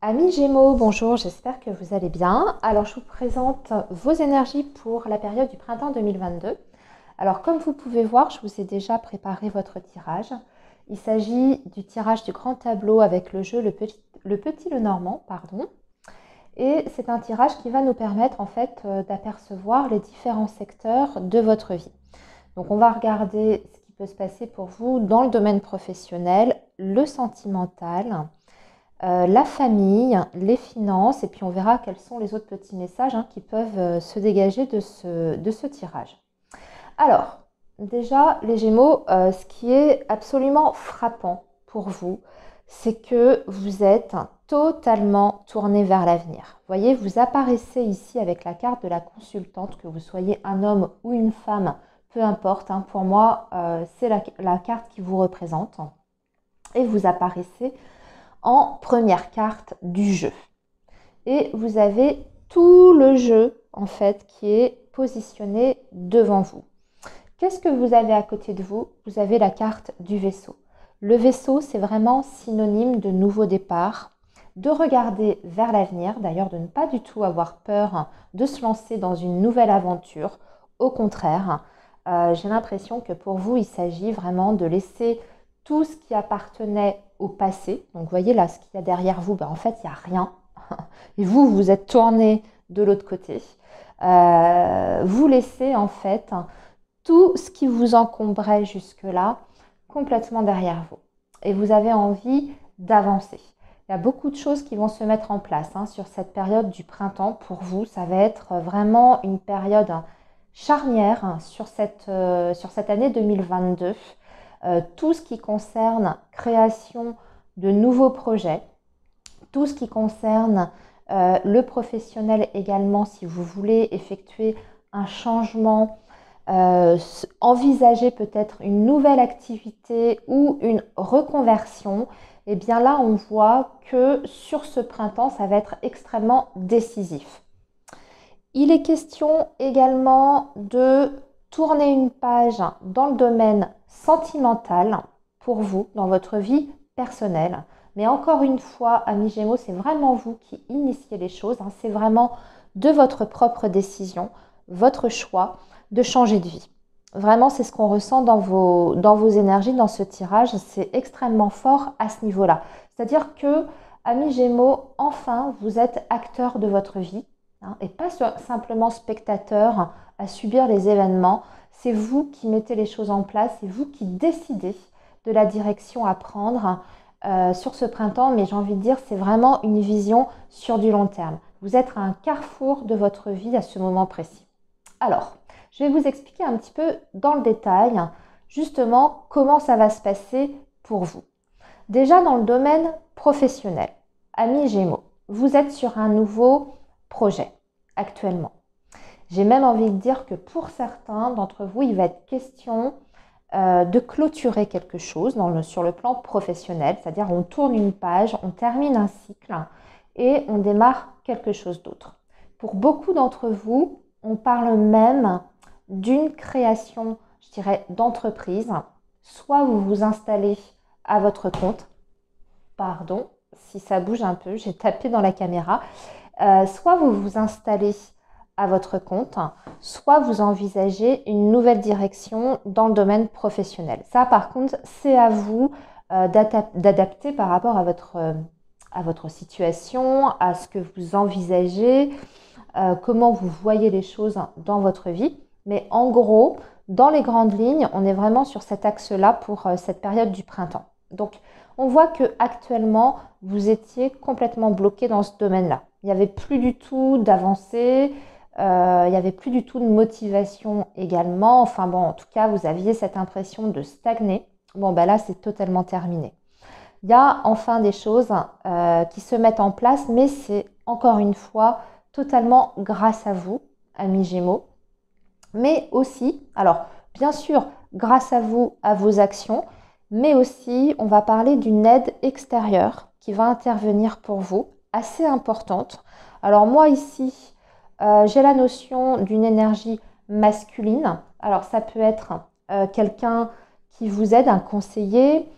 Amis Gémeaux, bonjour, j'espère que vous allez bien. Alors, je vous présente vos énergies pour la période du printemps 2022. Alors, comme vous pouvez voir, je vous ai déjà préparé votre tirage. Il s'agit du tirage du grand tableau avec le jeu Le Normand, pardon. Et c'est un tirage qui va nous permettre en fait d'apercevoir les différents secteurs de votre vie. Donc, on va regarder ce qui peut se passer pour vous dans le domaine professionnel, le sentimental, la famille, les finances, et puis on verra quels sont les autres petits messages qui peuvent se dégager de ce tirage. Alors, déjà, les Gémeaux, ce qui est absolument frappant pour vous, c'est que vous êtes totalement tourné vers l'avenir. Vous voyez, vous apparaissez ici avec la carte de la consultante, que vous soyez un homme ou une femme, peu importe. Pour moi, c'est la carte qui vous représente. Et vous apparaissez en première carte du jeu. Et vous avez tout le jeu en fait qui est positionné devant vous. Qu'est-ce que vous avez à côté de vous? Vous avez la carte du vaisseau. Le vaisseau, c'est vraiment synonyme de nouveau départ, de regarder vers l'avenir, d'ailleurs de ne pas du tout avoir peur de se lancer dans une nouvelle aventure. Au contraire, j'ai l'impression que pour vous, il s'agit vraiment de laisser tout ce qui appartenait au passé. Donc, vous voyez là, ce qu'il y a derrière vous, en fait, il n'y a rien. Et vous, vous êtes tourné de l'autre côté. Vous laissez en fait tout ce qui vous encombrait jusque-là complètement derrière vous. Et vous avez envie d'avancer. Il y a beaucoup de choses qui vont se mettre en place sur cette période du printemps. Pour vous, ça va être vraiment une période charnière sur cette année 2022. Tout ce qui concerne création de nouveaux projets, tout ce qui concerne le professionnel également, si vous voulez effectuer un changement, envisager peut-être une nouvelle activité ou une reconversion, et bien là on voit que sur ce printemps ça va être extrêmement décisif. Il est question également de tourner une page dans le domaine sentimental pour vous, dans votre vie personnelle. Mais encore une fois, amis Gémeaux, c'est vraiment vous qui initiez les choses. C'est vraiment de votre propre décision, votre choix de changer de vie. Vraiment, c'est ce qu'on ressent dans vos énergies, dans ce tirage. C'est extrêmement fort à ce niveau-là. C'est-à-dire que, amis Gémeaux, enfin, vous êtes acteur de votre vie et pas simplement spectateur à subir les événements. C'est vous qui mettez les choses en place, c'est vous qui décidez de la direction à prendre sur ce printemps, mais j'ai envie de dire c'est vraiment une vision sur du long terme. Vous êtes à un carrefour de votre vie à ce moment précis. Alors, je vais vous expliquer un petit peu dans le détail justement comment ça va se passer pour vous. Déjà dans le domaine professionnel, amis Gémeaux, vous êtes sur un nouveau projet actuellement. J'ai même envie de dire que pour certains d'entre vous, il va être question de clôturer quelque chose sur le plan professionnel, c'est-à-dire on tourne une page, on termine un cycle et on démarre quelque chose d'autre. Pour beaucoup d'entre vous, on parle même d'une création, je dirais, d'entreprise. Soit vous vous installez à votre compte, pardon, si ça bouge un peu, j'ai tapé dans la caméra, soit vous vous installez à votre compte, soit vous envisagez une nouvelle direction dans le domaine professionnel. Ça, par contre, c'est à vous d'adapter par rapport à votre situation, à ce que vous envisagez, comment vous voyez les choses dans votre vie. Mais en gros, dans les grandes lignes, on est vraiment sur cet axe-là pour cette période du printemps. Donc, on voit que actuellement, vous étiez complètement bloqué dans ce domaine-là. Il n'y avait plus du tout d'avancée, il n'y avait plus du tout de motivation également. Enfin bon, en tout cas, vous aviez cette impression de stagner. Bon, là, c'est totalement terminé. Il y a enfin des choses qui se mettent en place, mais c'est encore une fois totalement grâce à vous, amis Gémeaux. Mais aussi, alors bien sûr, grâce à vous, à vos actions, mais aussi, on va parler d'une aide extérieure qui va intervenir pour vous, assez importante. Alors moi ici, j'ai la notion d'une énergie masculine. Alors ça peut être quelqu'un qui vous aide, un conseiller,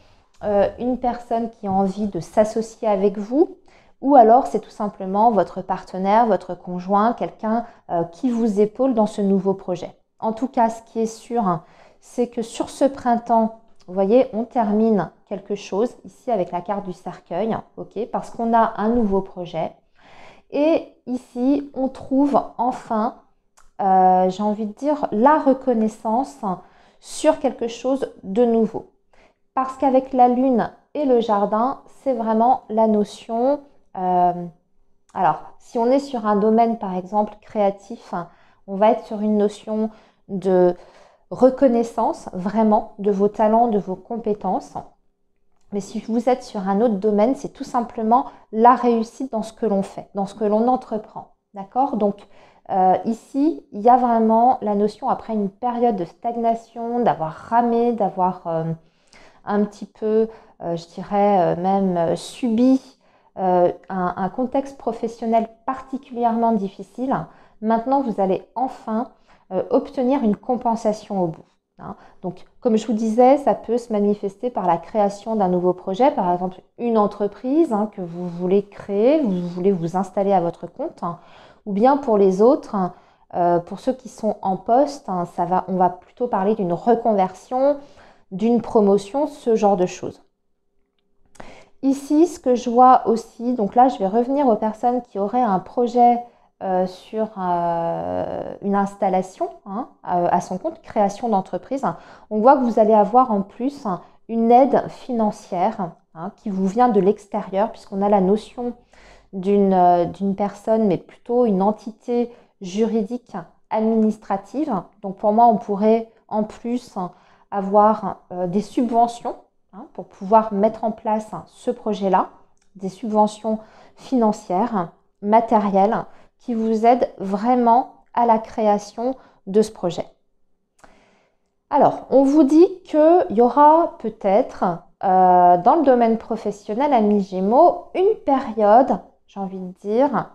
une personne qui a envie de s'associer avec vous, ou alors c'est tout simplement votre partenaire, votre conjoint, quelqu'un qui vous épaule dans ce nouveau projet. En tout cas, ce qui est sûr, hein, c'est que sur ce printemps, vous voyez, on termine quelque chose ici avec la carte du cercueil, ok, parce qu'on a un nouveau projet. Et ici, on trouve enfin, j'ai envie de dire, la reconnaissance sur quelque chose de nouveau. Parce qu'avec la lune et le jardin, c'est vraiment la notion. Alors, si on est sur un domaine, par exemple, créatif, on va être sur une notion de reconnaissance, vraiment, de vos talents, de vos compétences. Mais si vous êtes sur un autre domaine, c'est tout simplement la réussite dans ce que l'on fait, dans ce que l'on entreprend. D'accord? Donc, ici, il y a vraiment la notion, après une période de stagnation, d'avoir ramé, d'avoir un petit peu, je dirais même subi un contexte professionnel particulièrement difficile. Maintenant, vous allez enfin obtenir une compensation au bout. Hein. Donc, comme je vous disais, ça peut se manifester par la création d'un nouveau projet, par exemple une entreprise hein, que vous voulez créer, vous voulez vous installer à votre compte, hein, ou bien pour les autres, pour ceux qui sont en poste, hein, on va plutôt parler d'une reconversion, d'une promotion, ce genre de choses. Ici, ce que je vois aussi, donc là, je vais revenir aux personnes qui auraient un projet sur une installation hein, à son compte, création d'entreprise. On voit que vous allez avoir en plus une aide financière hein, qui vous vient de l'extérieur, puisqu'on a la notion d'une personne, mais plutôt une entité juridique administrative. Donc pour moi, on pourrait en plus avoir des subventions hein, pour pouvoir mettre en place ce projet-là, des subventions financières, matérielles, qui vous aident vraiment à la création de ce projet. Alors, on vous dit qu'il y aura peut-être dans le domaine professionnel à mi-Gémeaux une période, j'ai envie de dire,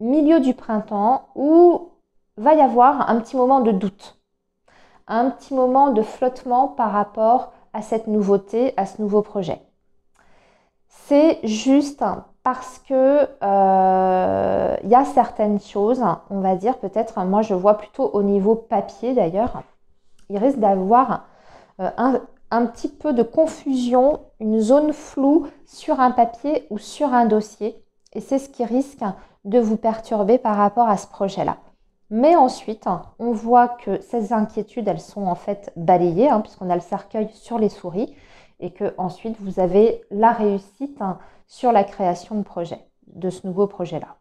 milieu du printemps, où va y avoir un petit moment de doute, un petit moment de flottement par rapport à cette nouveauté, à ce nouveau projet. C'est juste parce que y a certaines choses, on va dire peut-être, moi je vois plutôt au niveau papier d'ailleurs, il risque d'avoir un petit peu de confusion, une zone floue sur un papier ou sur un dossier. Et c'est ce qui risque de vous perturber par rapport à ce projet-là. Mais ensuite, on voit que ces inquiétudes, elles sont en fait balayées, hein, puisqu'on a le cercueil sur les souris, et que ensuite vous avez la réussite sur la création de projet, de ce nouveau projet-là.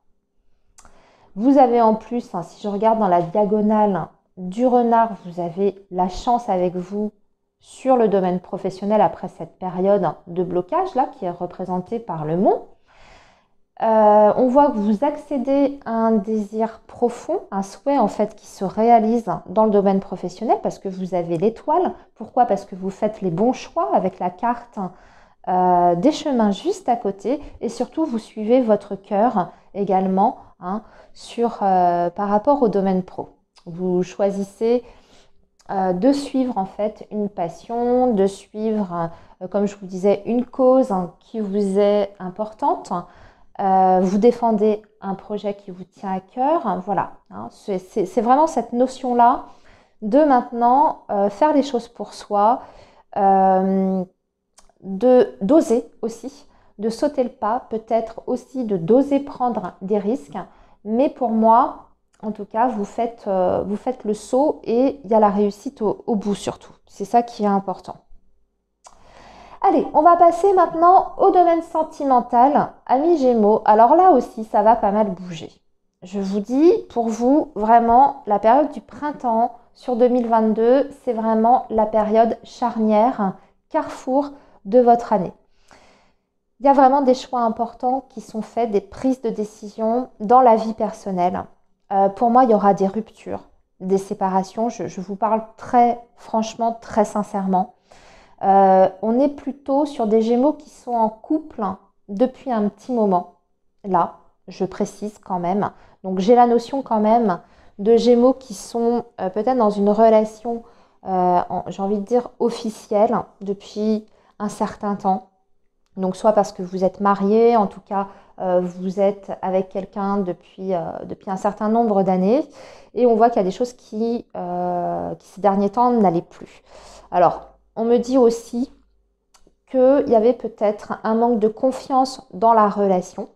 Vous avez en plus, si je regarde dans la diagonale du renard, vous avez la chance avec vous sur le domaine professionnel après cette période de blocage là qui est représentée par le mont. On voit que vous accédez à un désir profond, un souhait en fait qui se réalise dans le domaine professionnel parce que vous avez l'étoile. Pourquoi? Parce que vous faites les bons choix avec la carte des chemins juste à côté et surtout vous suivez votre cœur également hein, par rapport au domaine pro. Vous choisissez de suivre en fait une passion, de suivre, comme je vous disais, une cause qui vous est importante. Vous défendez un projet qui vous tient à cœur. Voilà, hein, c'est vraiment cette notion-là de maintenant faire les choses pour soi, d'oser aussi, de sauter le pas, peut-être aussi de d'oser prendre des risques. Mais pour moi, en tout cas, vous faites le saut et il y a la réussite au bout surtout. C'est ça qui est important. Allez, on va passer maintenant au domaine sentimental, amis Gémeaux. Alors là aussi, ça va pas mal bouger. Je vous dis, pour vous, vraiment, la période du printemps sur 2022, c'est vraiment la période charnière, carrefour de votre année. Il y a vraiment des choix importants qui sont faits, des prises de décision dans la vie personnelle. Pour moi, il y aura des ruptures, des séparations. Je vous parle très franchement, très sincèrement. On est plutôt sur des Gémeaux qui sont en couple depuis un petit moment. Là, je précise quand même. Donc, j'ai la notion quand même de Gémeaux qui sont peut-être dans une relation, j'ai envie de dire, officielle depuis un certain temps. Donc soit parce que vous êtes marié, en tout cas vous êtes avec quelqu'un depuis un certain nombre d'années, et on voit qu'il y a des choses qui ces derniers temps n'allaient plus. Alors, on me dit aussi qu'il y avait peut-être un manque de confiance dans la relation.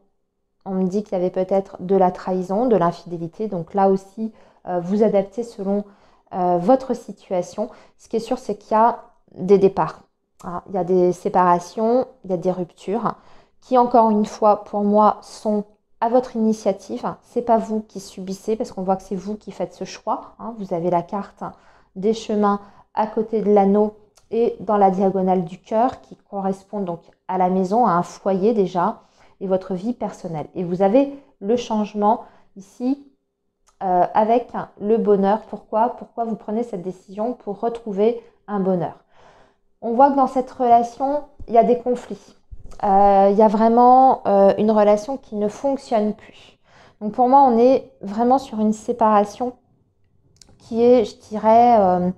On me dit qu'il y avait peut-être de la trahison, de l'infidélité. Donc là aussi, vous adaptez selon votre situation. Ce qui est sûr, c'est qu'il y a des départs. Hein. Il y a des séparations, il y a des ruptures qui, encore une fois, pour moi, sont à votre initiative. Ce n'est pas vous qui subissez parce qu'on voit que c'est vous qui faites ce choix. Hein. Vous avez la carte des chemins à côté de l'anneau et dans la diagonale du cœur qui correspond donc à la maison, à un foyer déjà, et votre vie personnelle. Et vous avez le changement ici avec le bonheur. Pourquoi vous prenez cette décision? Pour retrouver un bonheur. On voit que dans cette relation, il y a des conflits. Il y a vraiment une relation qui ne fonctionne plus. Donc pour moi, on est vraiment sur une séparation qui est, je dirais,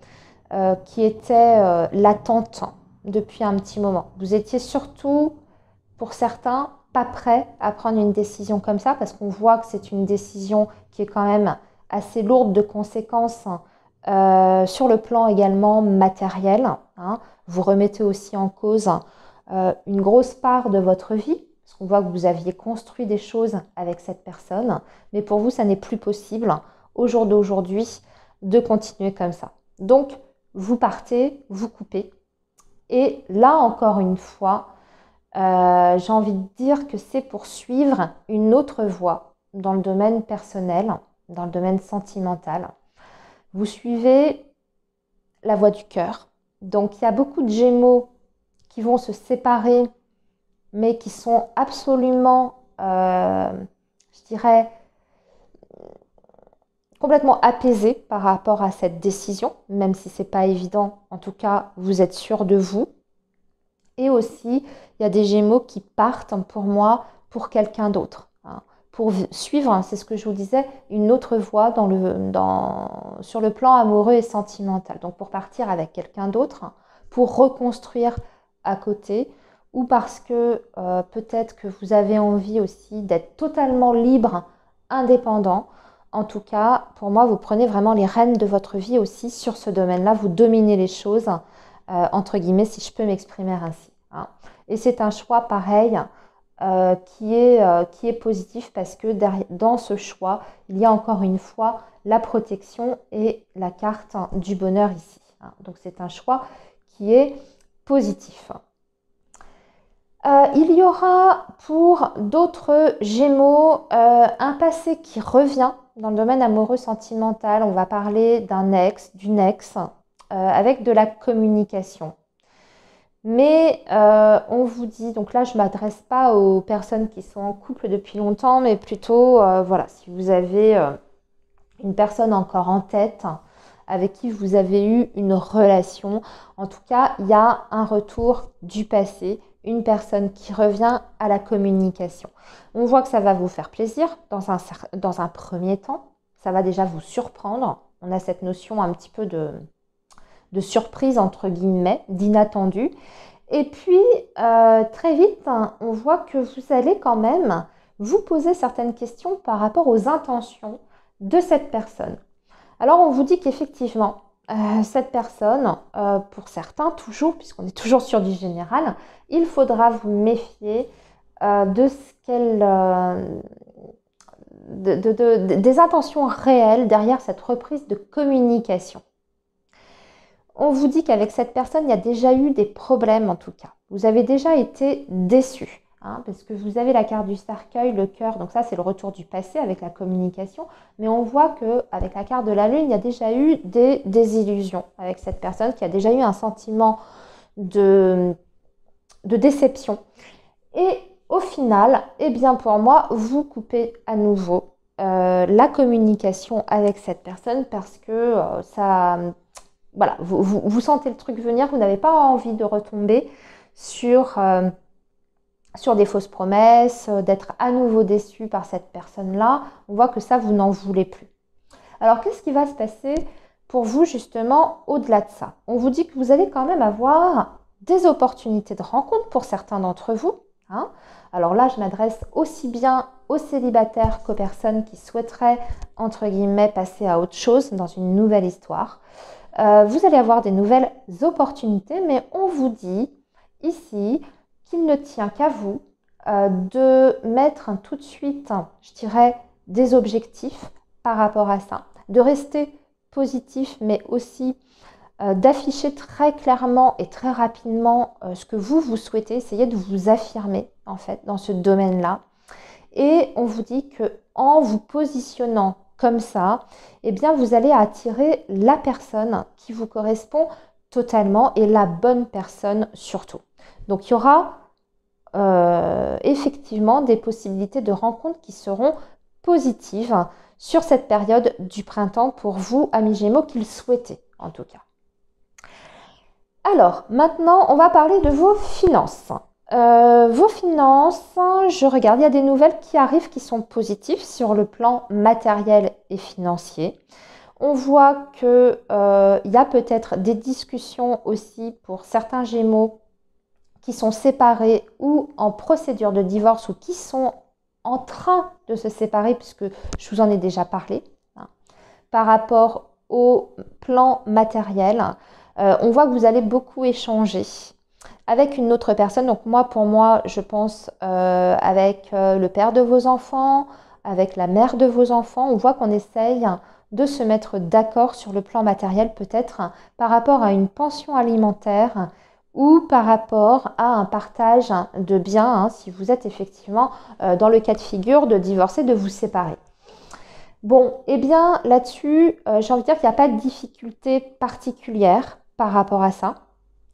qui était latente depuis un petit moment. Vous étiez surtout, pour certains, pas prêt à prendre une décision comme ça parce qu'on voit que c'est une décision qui est quand même assez lourde de conséquences sur le plan également matériel. Hein. Vous remettez aussi en cause une grosse part de votre vie parce qu'on voit que vous aviez construit des choses avec cette personne, mais pour vous, ça n'est plus possible au jour d'aujourd'hui de continuer comme ça. Donc, vous partez, vous coupez. Et là, encore une fois, j'ai envie de dire que c'est pour suivre une autre voie dans le domaine personnel, dans le domaine sentimental. Vous suivez la voie du cœur. Donc, il y a beaucoup de Gémeaux qui vont se séparer, mais qui sont absolument, je dirais, complètement apaisés par rapport à cette décision, même si ce n'est pas évident. En tout cas, vous êtes sûr de vous. Et aussi, il y a des Gémeaux qui partent pour moi pour quelqu'un d'autre. Hein, pour suivre, c'est ce que je vous disais, une autre voie sur le plan amoureux et sentimental. Donc pour partir avec quelqu'un d'autre, pour reconstruire à côté, ou parce que peut-être que vous avez envie aussi d'être totalement libre, indépendant. En tout cas, pour moi, vous prenez vraiment les rênes de votre vie aussi sur ce domaine-là. Vous dominez les choses, entre guillemets, si je peux m'exprimer ainsi. Hein. Et c'est un choix pareil qui est positif parce que dans ce choix, il y a encore une fois la protection et la carte du bonheur ici. Hein. Donc c'est un choix qui est positif. Il y aura pour d'autres Gémeaux un passé qui revient dans le domaine amoureux sentimental. On va parler d'un ex, d'une ex, avec de la communication. Mais on vous dit, donc là je ne m'adresse pas aux personnes qui sont en couple depuis longtemps, mais plutôt, voilà, si vous avez une personne encore en tête, avec qui vous avez eu une relation, en tout cas, il y a un retour du passé, une personne qui revient à la communication. On voit que ça va vous faire plaisir dans un premier temps, ça va déjà vous surprendre. On a cette notion un petit peu de surprise, entre guillemets, d'inattendu. Et puis, très vite, on voit que vous allez quand même vous poser certaines questions par rapport aux intentions de cette personne. Alors, on vous dit qu'effectivement, cette personne, pour certains, toujours, puisqu'on est toujours sur du général, il faudra vous méfier de ce qu'elle... des intentions réelles derrière cette reprise de communication. On vous dit qu'avec cette personne, il y a déjà eu des problèmes en tout cas. Vous avez déjà été déçu, hein, parce que vous avez la carte du cercueil, le cœur, donc ça c'est le retour du passé avec la communication. Mais on voit qu'avec la carte de la lune, il y a déjà eu des désillusions avec cette personne, qui a déjà eu un sentiment de déception. Et au final, eh bien pour moi, vous coupez à nouveau la communication avec cette personne parce que ça... Voilà, vous sentez le truc venir, vous n'avez pas envie de retomber sur des fausses promesses, d'être à nouveau déçu par cette personne-là. On voit que ça, vous n'en voulez plus. Alors, qu'est-ce qui va se passer pour vous justement au-delà de ça? On vous dit que vous allez quand même avoir des opportunités de rencontre pour certains d'entre vous. Hein. Alors là, je m'adresse aussi bien aux célibataires qu'aux personnes qui souhaiteraient, entre guillemets, passer à autre chose dans une nouvelle histoire. Vous allez avoir des nouvelles opportunités, mais on vous dit ici qu'il ne tient qu'à vous de mettre tout de suite, je dirais, des objectifs par rapport à ça, de rester positif, mais aussi d'afficher très clairement et très rapidement ce que vous souhaitez, essayez de vous affirmer en fait dans ce domaine-là. Et on vous dit que en vous positionnant comme ça, eh bien vous allez attirer la personne qui vous correspond totalement et la bonne personne surtout. Donc il y aura effectivement des possibilités de rencontres qui seront positives sur cette période du printemps pour vous, amis Gémeaux, qui le souhaitez en tout cas. Alors, maintenant, on va parler de vos finances. Vos finances, je regarde, il y a des nouvelles qui arrivent qui sont positives sur le plan matériel et financier. On voit qu'il y a peut-être des discussions aussi pour certains Gémeaux qui sont séparés ou en procédure de divorce ou qui sont en train de se séparer, puisque je vous en ai déjà parlé, hein, par rapport au plan matériel. On voit que vous allez beaucoup échanger avec une autre personne. Donc moi, pour moi, je pense avec le père de vos enfants, avec la mère de vos enfants. On voit qu'on essaye de se mettre d'accord sur le plan matériel, peut-être par rapport à une pension alimentaire ou par rapport à un partage de biens, hein, si vous êtes effectivement dans le cas de figure de divorcer, de vous séparer. Bon, eh bien là-dessus, j'ai envie de dire qu'il n'y a pas de difficulté particulière par rapport à ça.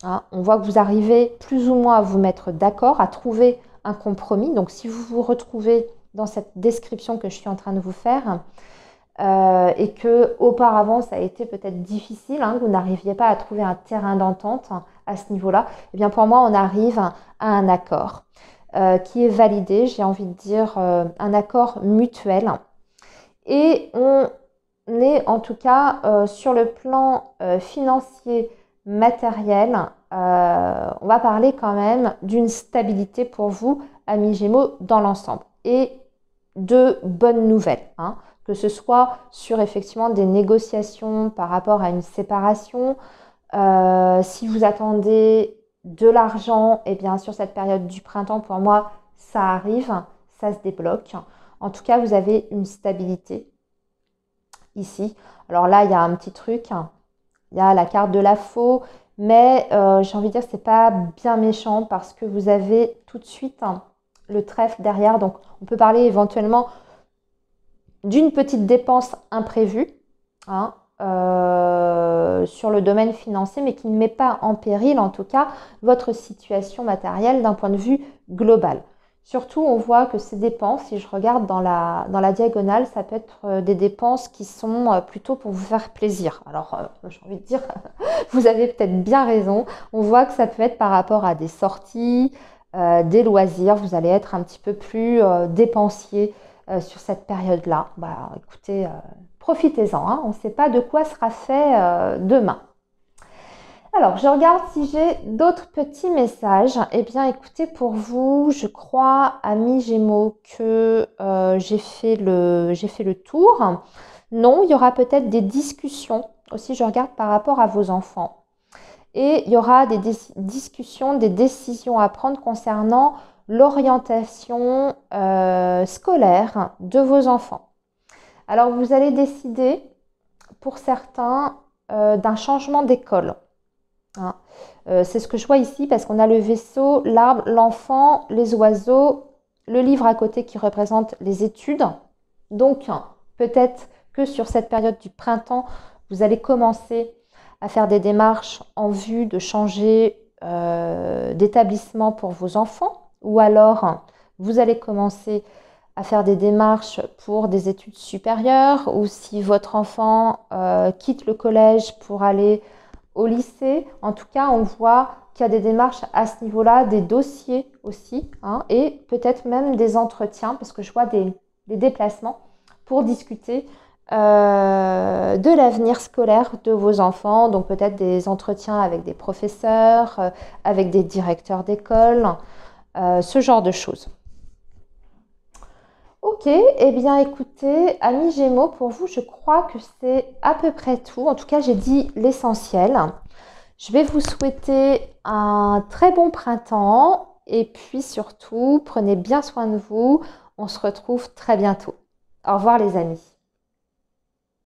Hein. On voit que vous arrivez plus ou moins à vous mettre d'accord, à trouver un compromis. Donc si vous vous retrouvez dans cette description que je suis en train de vous faire, et que auparavant ça a été peut-être difficile, hein, que vous n'arriviez pas à trouver un terrain d'entente à ce niveau-là, eh bien pour moi on arrive à un accord qui est validé, j'ai envie de dire un accord mutuel, et on est en tout cas sur le plan financier, matériel, on va parler quand même d'une stabilité pour vous, amis Gémeaux, dans l'ensemble, et de bonnes nouvelles, hein. Que ce soit sur effectivement des négociations par rapport à une séparation, si vous attendez de l'argent, et bien sur cette période du printemps, pour moi, ça arrive, ça se débloque. En tout cas, vous avez une stabilité ici. Alors là, il y a un petit truc, il y a la carte de la faux, mais j'ai envie de dire que ce n'est pas bien méchant parce que vous avez tout de suite le trèfle derrière. Donc, on peut parler éventuellement d'une petite dépense imprévue, hein, sur le domaine financier, mais qui ne met pas en péril, en tout cas, votre situation matérielle d'un point de vue global. Surtout, on voit que ces dépenses, si je regarde dans la diagonale, ça peut être des dépenses qui sont plutôt pour vous faire plaisir. Alors, j'ai envie de dire, vous avez peut-être bien raison. On voit que ça peut être par rapport à des sorties, des loisirs. Vous allez être un petit peu plus dépensier sur cette période-là. Bah, écoutez, profitez-en, hein. On ne sait pas de quoi sera fait demain. Alors, je regarde si j'ai d'autres petits messages. Eh bien, écoutez, pour vous, je crois, amis Gémeaux, que j'ai fait le tour. Non, il y aura peut-être des discussions. Aussi, je regarde par rapport à vos enfants. Et il y aura des discussions, des décisions à prendre concernant l'orientation scolaire de vos enfants. Alors, vous allez décider, pour certains, d'un changement d'école. Hein. C'est ce que je vois ici parce qu'on a le vaisseau, l'arbre, l'enfant, les oiseaux, le livre à côté qui représente les études. Donc, peut-être que sur cette période du printemps, vous allez commencer à faire des démarches en vue de changer d'établissement pour vos enfants, ou alors vous allez commencer à faire des démarches pour des études supérieures, ou si votre enfant quitte le collège pour aller au lycée. En tout cas, on voit qu'il y a des démarches à ce niveau-là, des dossiers aussi, hein, et peut-être même des entretiens, parce que je vois des déplacements pour discuter de l'avenir scolaire de vos enfants, donc peut-être des entretiens avec des professeurs, avec des directeurs d'école, ce genre de choses. Ok, eh bien écoutez, amis Gémeaux, pour vous, je crois que c'est à peu près tout. En tout cas, j'ai dit l'essentiel. Je vais vous souhaiter un très bon printemps et puis surtout, prenez bien soin de vous. On se retrouve très bientôt. Au revoir les amis.